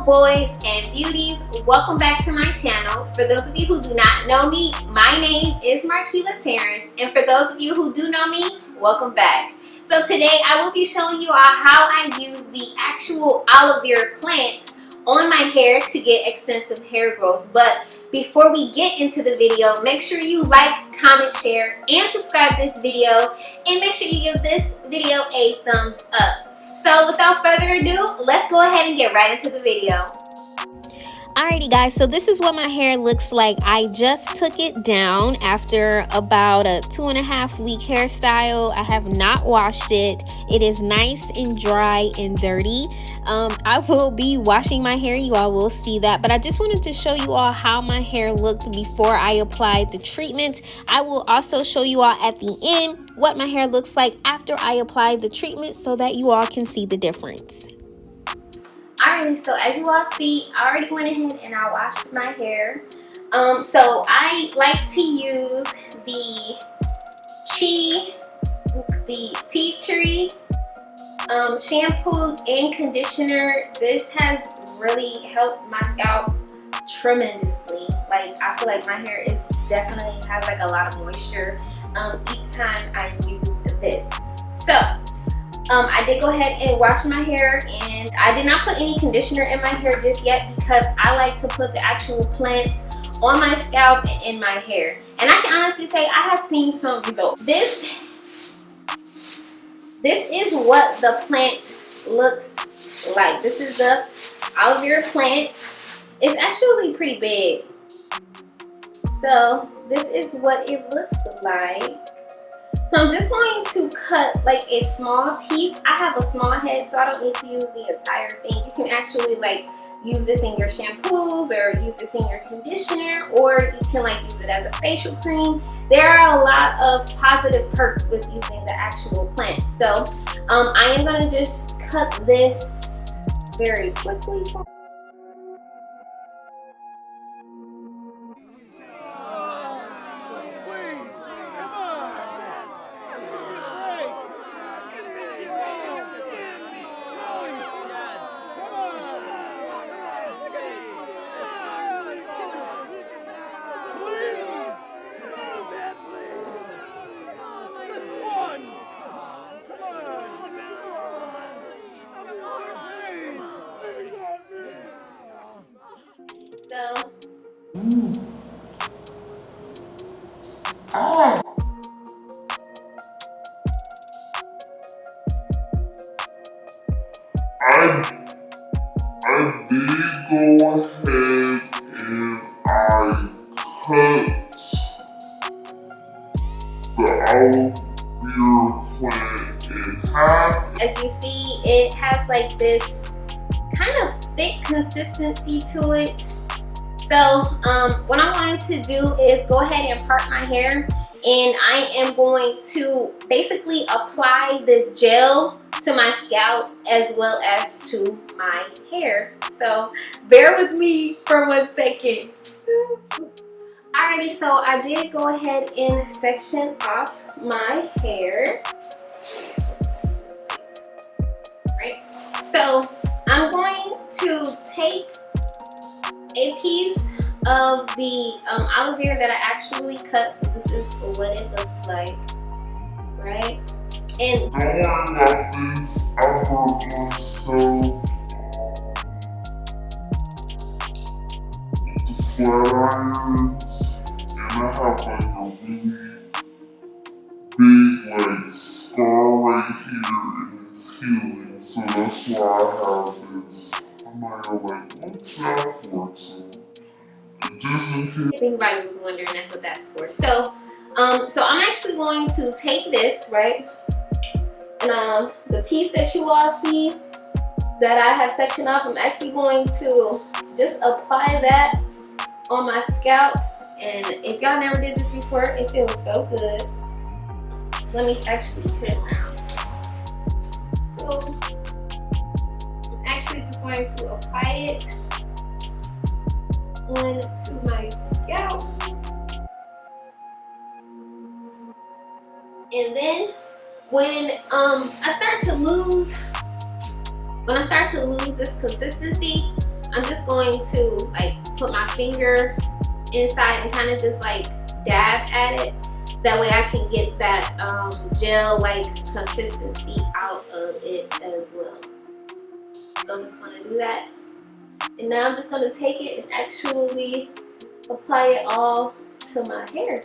Hello boys and beauties, welcome back to my channel. For those of you who do not know me, my name is Markela Tarrance, and for those of you who do know me, welcome back. So today I will be showing you all how I use the actual aloe vera plant on my hair to get extensive hair growth. But before we get into the video, make sure you like, comment, share, and subscribe to this video, and make sure you give this video a thumbs up. So without further ado, let's go ahead and get right into the video. Alrighty guys, so this is what my hair looks like. I just took it down after about a 2.5 week hairstyle. I have not washed it. It is nice and dry and dirty. I will be washing my hair, you all will see that, but I just wanted to show you all how my hair looked before I applied the treatment. I will also show you all at the end what my hair looks like after I applied the treatment so that you all can see the difference. Alright, so as you all see, I already went ahead and I washed my hair. So I like to use the tea tree shampoo and conditioner. This has really helped my scalp tremendously. Like, I feel like my hair is definitely has like a lot of moisture each time I use this. So I did go ahead and wash my hair, and I did not put any conditioner in my hair just yet because I like to put the actual plant on my scalp and in my hair. And I can honestly say I have seen some results. This is what the plant looks like. This is the aloe vera plant. It's actually pretty big. So this is what it looks like. So I'm just going to cut like a small piece. I have a small head, so I don't need to use the entire thing. You can actually like use this in your shampoos or use this in your conditioner, or you can like use it as a facial cream. There are a lot of positive perks with using the actual plant. So I am going to just cut this very quickly. So I did go ahead and I cut the aloe vera plant in half. as you see, it has like this kind of thick consistency to it. So what I'm going to do is go ahead and part my hair, and I am going to basically apply this gel to my scalp as well as to my hair. So bear with me for 1 second. Alrighty, so I did go ahead and section off my hair. Right. So I'm going to take a piece of the aloe vera that I actually cut. So this is what it looks like, right? And don't worry about this. I hurt myself with the flat irons, and I have like a really big like scar right here, and it's healing. So that's why I have this. I might have like, what's that for? So just in case. if anybody was wondering, that's what that's for. So so I'm actually going to take this, right? And the piece that you all see that I have sectioned off, I'm actually going to just apply that on my scalp. And if y'all never did this before, it feels so good. Let me actually turn around. So I'm actually just going to apply it onto my scalp. And then when I start to lose this consistency, I'm just going to like put my finger inside and kind of just like dab at it. That way I can get that gel-like consistency out of it as well. So I'm just going to do that. And now I'm just going to take it and actually apply it all to my hair.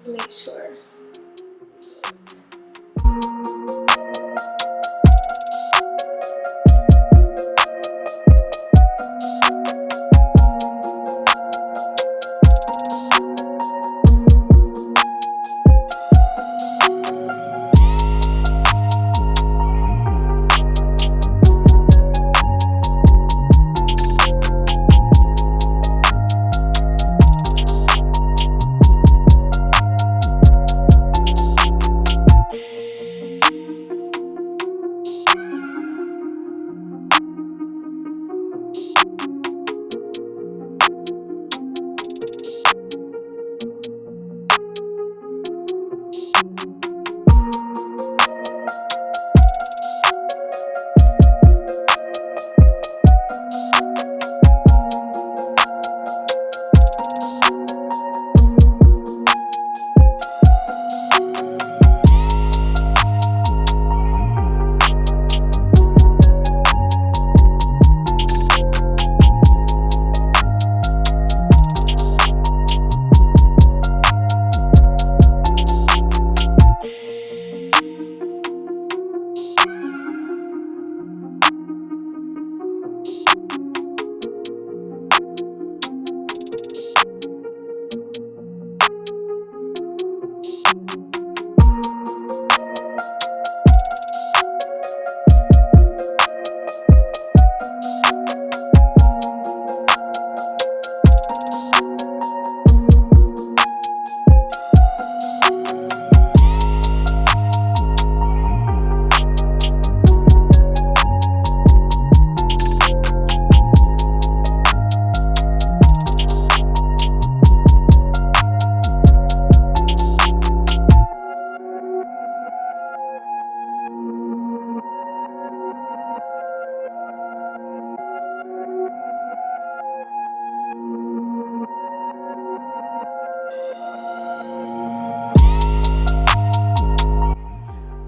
Make sure.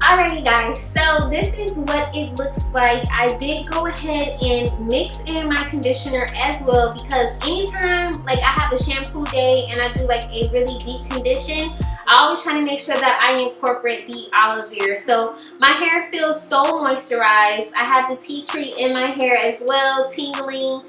Alrighty guys, so this is what it looks like. I did go ahead and mix in my conditioner as well, because anytime like I have a shampoo day and I do like a really deep condition, I always try to make sure that I incorporate the aloe vera. So my hair feels so moisturized. I have the tea tree in my hair as well, tingling.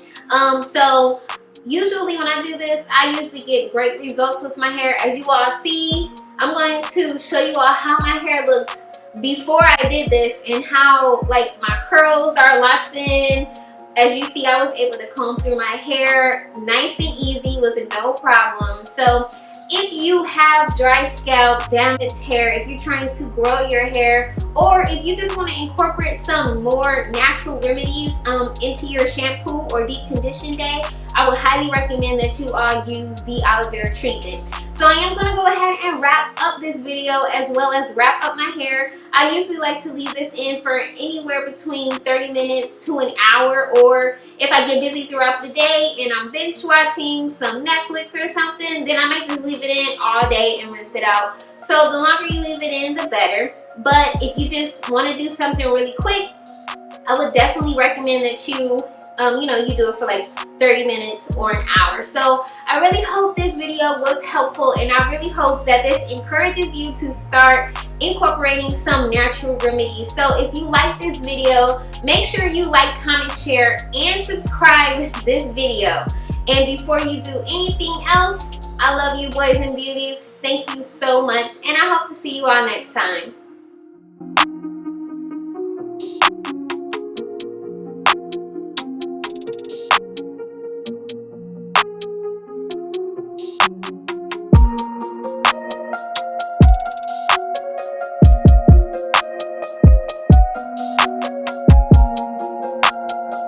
So usually when I do this, I usually get great results with my hair. As you all see, I'm going to show you all how my hair looks before I did this and how like my curls are locked in. As you see, I was able to comb through my hair nice and easy with no problem. So if you have dry scalp, damaged hair, if you're trying to grow your hair, or if you just want to incorporate some more natural remedies into your shampoo or deep condition day, I would highly recommend that you all use the aloe vera treatment. So I am going to go ahead and wrap up this video as well as wrap up my hair. I usually like to leave this in for anywhere between 30 minutes to an hour, or if I get busy throughout the day and I'm binge watching some Netflix or something, then I might just leave it in all day and rinse it out. So the longer you leave it in, the better. But if you just want to do something really quick, I would definitely recommend that you you do it for like 30 minutes or an hour. So I really hope this video was helpful, and I really hope that this encourages you to start incorporating some natural remedies. So if you like this video, make sure you like, comment, share, and subscribe this video. And before you do anything else, I love you boys and beauties. Thank you so much, and I hope to see you all next time.